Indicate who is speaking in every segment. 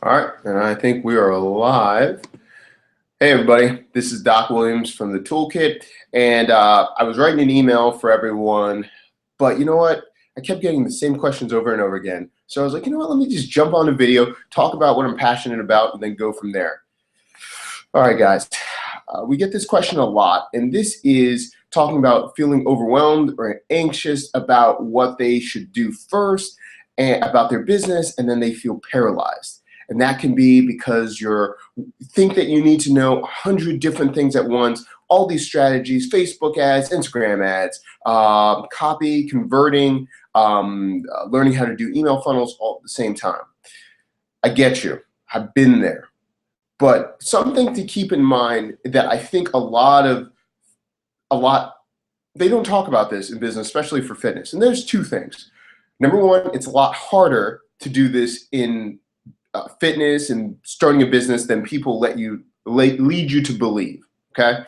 Speaker 1: All right, and I think we are live. Hey everybody, this is Doc Williams from the Toolkit, and I was writing an email for everyone, but you know what? I kept getting the same questions over and over again. So I was like, you know what? Let me just jump on a video, talk about what I'm passionate about, and then go from there. All right, guys, we get this question a lot, and this is talking about feeling overwhelmed or anxious about what they should do first and about their business, and then they feel paralyzed. And that can be because you think that you need to know 100 different things at once, all these strategies, Facebook ads, Instagram ads, copy, converting, learning how to do email funnels all at the same time. I get you. I've been there. But something to keep in mind that I think they don't talk about this in business, especially for fitness. And there's two things. Number one, it's a lot harder to do this in fitness and starting a business than people lead you to believe. Okay,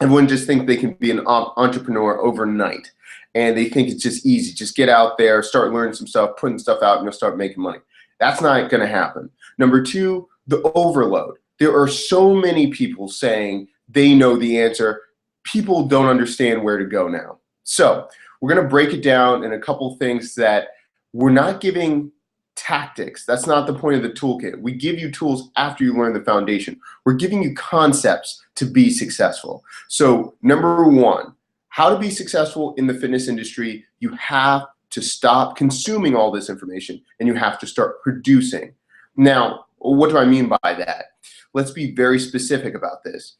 Speaker 1: everyone just think they can be an entrepreneur overnight, and they think it's just easy. Just get out there, start learning some stuff, putting stuff out, and you'll start making money. That's not going to happen. Number two, the overload. There are so many people saying they know the answer. People don't understand where to go now. So we're going to break it down in a couple things that we're not giving tactics. That's not the point of the toolkit. We give you tools after you learn the foundation. We're giving you concepts to be successful. So number one, how to be successful in the fitness industry, you have to stop consuming all this information and you have to start producing. Now, what do I mean by that? Let's be very specific about this.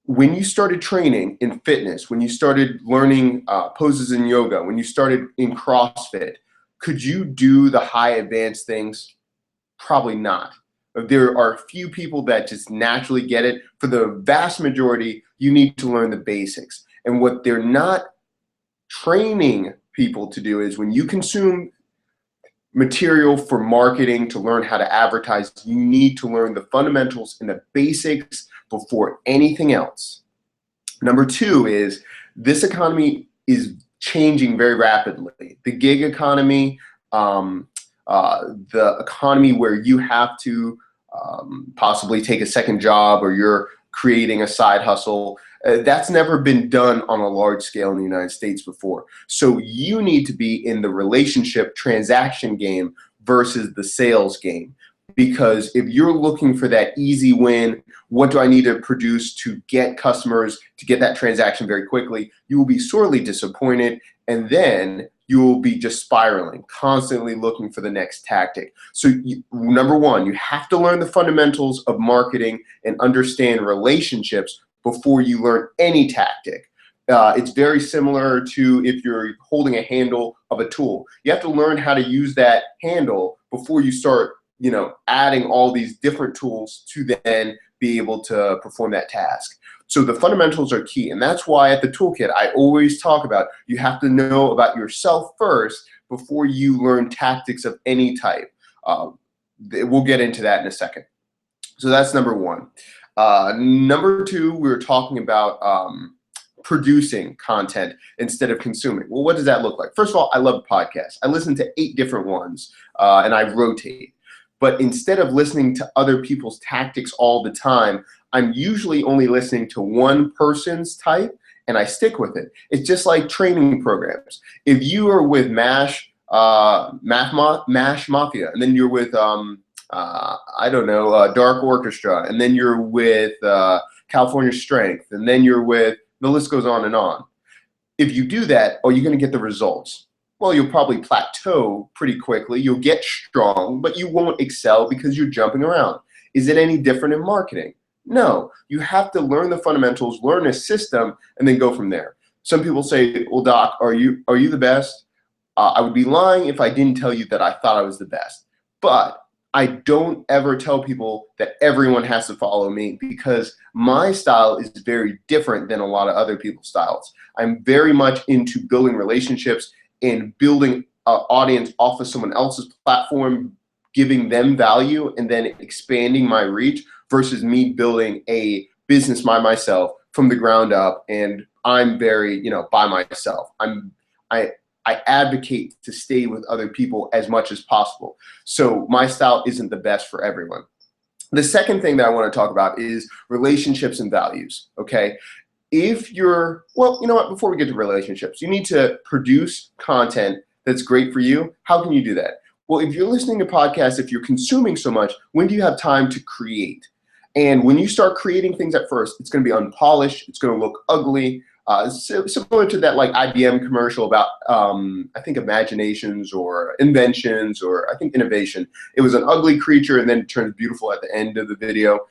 Speaker 1: When you started training in fitness, when you started learning poses in yoga, when you started in CrossFit, could you do the high advanced things? Probably not. There are a few people that just naturally get it. For the vast majority, you need to learn the basics. And what they're not training people to do is when you consume material for marketing to learn how to advertise, you need to learn the fundamentals and the basics before anything else. Number two is this economy is changing very rapidly. The gig economy, the economy where you have to possibly take a second job or you're creating a side hustle, that's never been done on a large scale in the United States before. So you need to be in the relationship transaction game versus the sales game. Because if you're looking for that easy win, what do I need to produce to get customers, to get that transaction very quickly, you will be sorely disappointed, and then you will be just spiraling, constantly looking for the next tactic. So number one, you have to learn the fundamentals of marketing and understand relationships before you learn any tactic. It's very similar to if you're holding a handle of a tool. You have to learn how to use that handle before you start adding all these different tools to then be able to perform that task. So the fundamentals are key, and that's why at the toolkit I always talk about you have to know about yourself first before you learn tactics of any type. We'll get into that in a second. So that's number one. Number two, we were talking about producing content instead of consuming. Well, what does that look like? First of all, I love podcasts. I listen to 8 different ones, and I rotate. But instead of listening to other people's tactics all the time, I'm usually only listening to one person's type, and I stick with it. It's just like training programs. If you are with MASH Mafia, and then you're with Dark Orchestra, and then you're with California Strength, and then you're with, the list goes on and on. If you do that, are you going to get the results? Well, you'll probably plateau pretty quickly. You'll get strong, but you won't excel because you're jumping around. Is it any different in marketing? No. You have to learn the fundamentals, learn a system, and then go from there. Some people say, well, Doc, are you the best? I would be lying if I didn't tell you that I thought I was the best. But I don't ever tell people that everyone has to follow me because my style is very different than a lot of other people's styles. I'm very much into building relationships and building an audience off of someone else's platform, giving them value, and then expanding my reach versus me building a business by myself from the ground up. And I'm very, by myself. I advocate to stay with other people as much as possible. So my style isn't the best for everyone. The second thing that I want to talk about is relationships and values, okay? If you're, well, you know what, before we get to relationships, you need to produce content that's great for you. How can you do that? Well, if you're listening to podcasts, if you're consuming so much, when do you have time to create? And when you start creating things at first, it's going to be unpolished, it's going to look ugly, similar to that like IBM commercial about I think imaginations or inventions or I think innovation. It was an ugly creature and then it turns beautiful at the end of the video.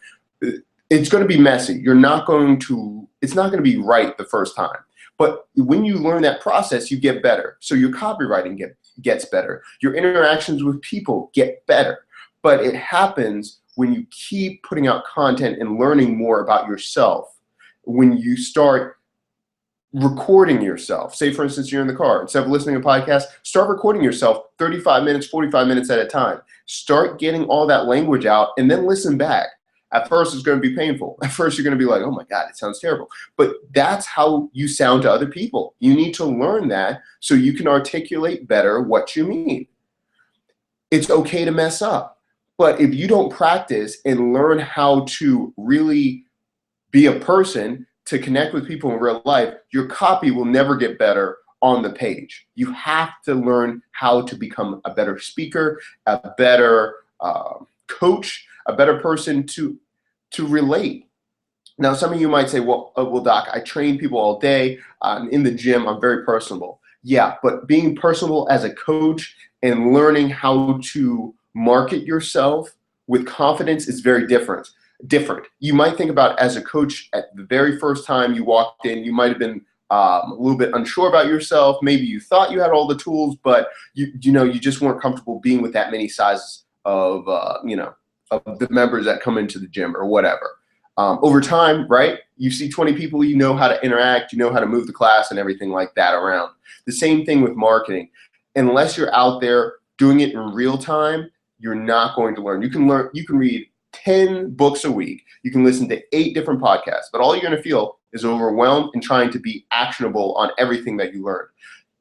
Speaker 1: It's going to be messy. It's not going to be right the first time. But when you learn that process, you get better. So your copywriting gets better. Your interactions with people get better. But it happens when you keep putting out content and learning more about yourself. When you start recording yourself, say for instance, you're in the car, instead of listening to podcasts, start recording yourself 35 minutes, 45 minutes at a time. Start getting all that language out and then listen back. At first, it's going to be painful. At first, you're going to be like, oh my God, it sounds terrible. But that's how you sound to other people. You need to learn that so you can articulate better what you mean. It's okay to mess up. But if you don't practice and learn how to really be a person, to connect with people in real life, your copy will never get better on the page. You have to learn how to become a better speaker, a better coach, a better person to relate. Now, some of you might say, well, Doc, I train people all day. In the gym, I'm very personable. Yeah, but being personable as a coach and learning how to market yourself with confidence is very different. You might think about as a coach at the very first time you walked in, you might have been a little bit unsure about yourself. Maybe you thought you had all the tools, but you just weren't comfortable being with that many sizes of of the members that come into the gym or whatever. Over time, right? You see 20 people, you know how to interact, you know how to move the class and everything like that around. The same thing with marketing. Unless you're out there doing it in real time, you're not going to learn. You can read 10 books a week. You can listen to 8 different podcasts, but all you're going to feel is overwhelmed and trying to be actionable on everything that you learned.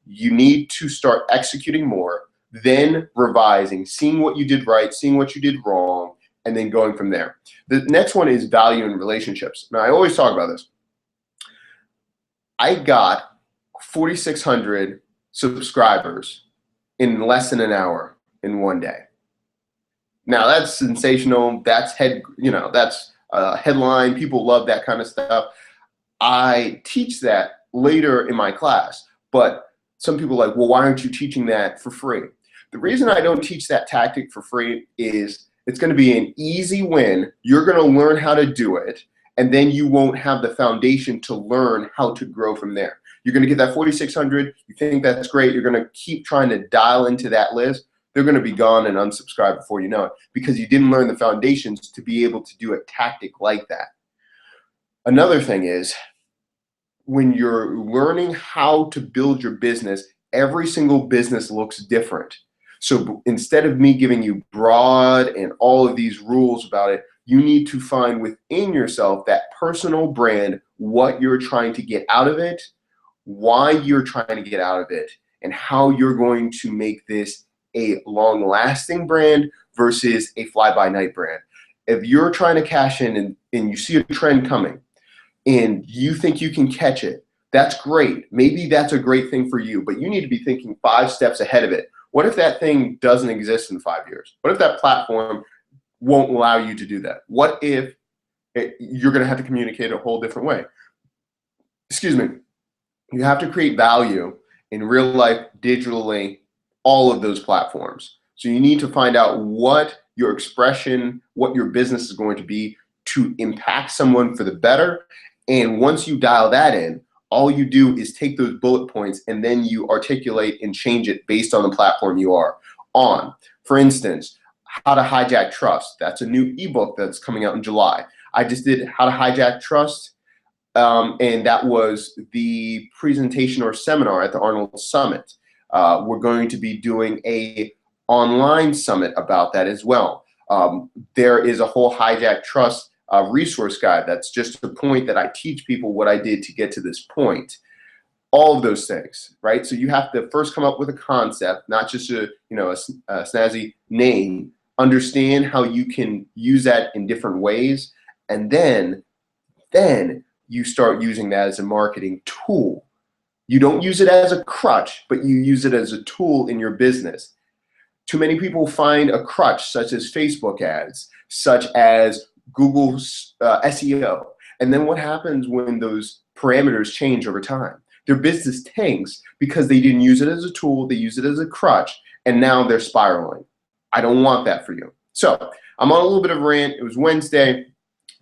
Speaker 1: You need to start executing more, then revising, seeing what you did right, seeing what you did wrong, and then going from there. The next one is value in relationships. Now, I always talk about this. I got 4,600 subscribers in less than an hour in one day. Now that's sensational. That's that's a headline. People love that kind of stuff. I teach that later in my class, but some people are like, well, why aren't you teaching that for free? The reason I don't teach that tactic for free is it's going to be an easy win. You're going to learn how to do it, and then you won't have the foundation to learn how to grow from there. You're going to get that 4,600. You think that's great. You're going to keep trying to dial into that list. They're going to be gone and unsubscribed before you know it because you didn't learn the foundations to be able to do a tactic like that. Another thing is when you're learning how to build your business, every single business looks different. So instead of me giving you broad and all of these rules about it, you need to find within yourself that personal brand, what you're trying to get out of it, why you're trying to get out of it, and how you're going to make this a long-lasting brand versus a fly-by-night brand. If you're trying to cash in and you see a trend coming and you think you can catch it, that's great. Maybe that's a great thing for you, but you need to be thinking 5 steps ahead of it. What if that thing doesn't exist in 5 years? What if that platform won't allow you to do that? What if you're going to have to communicate a whole different way? Excuse me. You have to create value in real life, digitally, all of those platforms. So you need to find out what your expression, what your business is going to be to impact someone for the better. And once you dial that in, all you do is take those bullet points and then you articulate and change it based on the platform you are on. For instance, How to Hijack Trust. That's a new ebook that's coming out in July. I just did How to Hijack Trust, and that was the presentation or seminar at the Arnold Summit. We're going to be doing a online summit about that as well. There is a whole Hijack Trust resource guide. That's just a point that I teach people what I did to get to this point. all of those things, right? So you have to first come up with a concept, not just a snazzy name. Understand how you can use that in different ways, and then you start using that as a marketing tool. You don't use it as a crutch, but you use it as a tool in your business. Too many people find a crutch, such as Facebook ads, such as Google's SEO. And then what happens when those parameters change over time? Their business tanks because they didn't use it as a tool, they use it as a crutch, and now they're spiraling. I don't want that for you. So I'm on a little bit of a rant. It was Wednesday.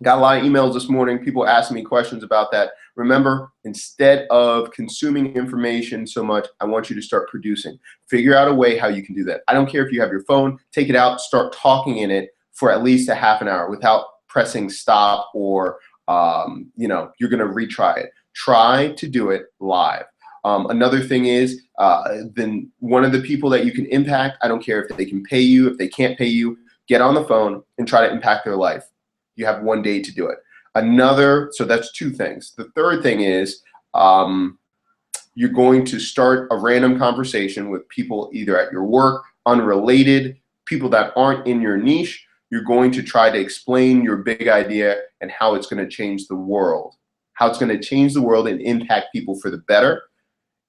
Speaker 1: Got a lot of emails this morning, people asking me questions about that. Remember, instead of consuming information so much, I want you to start producing. Figure out a way how you can do that. I don't care if you have your phone, take it out, start talking in it for at least a half an hour without pressing stop or you're gonna retry it. Try to do it live. Another thing is, then one of the people that you can impact, I don't care if they can pay you, if they can't pay you, get on the phone and try to impact their life. You have 1 day to do it. So that's 2 things. The third thing is, you're going to start a random conversation with people either at your work, unrelated, people that aren't in your niche. You're going to try to explain your big idea and how it's going to change the world. How it's going to change the world and impact people for the better.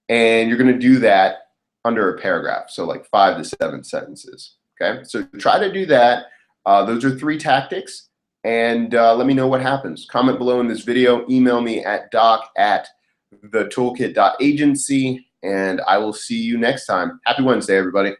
Speaker 1: And you're going to do that under a paragraph, so like 5 to 7 sentences. Okay, so try to do that. Those are 3 tactics, and let me know what happens. Comment below in this video, email me at doc@thetoolkit.agency, and I will see you next time. Happy Wednesday, everybody.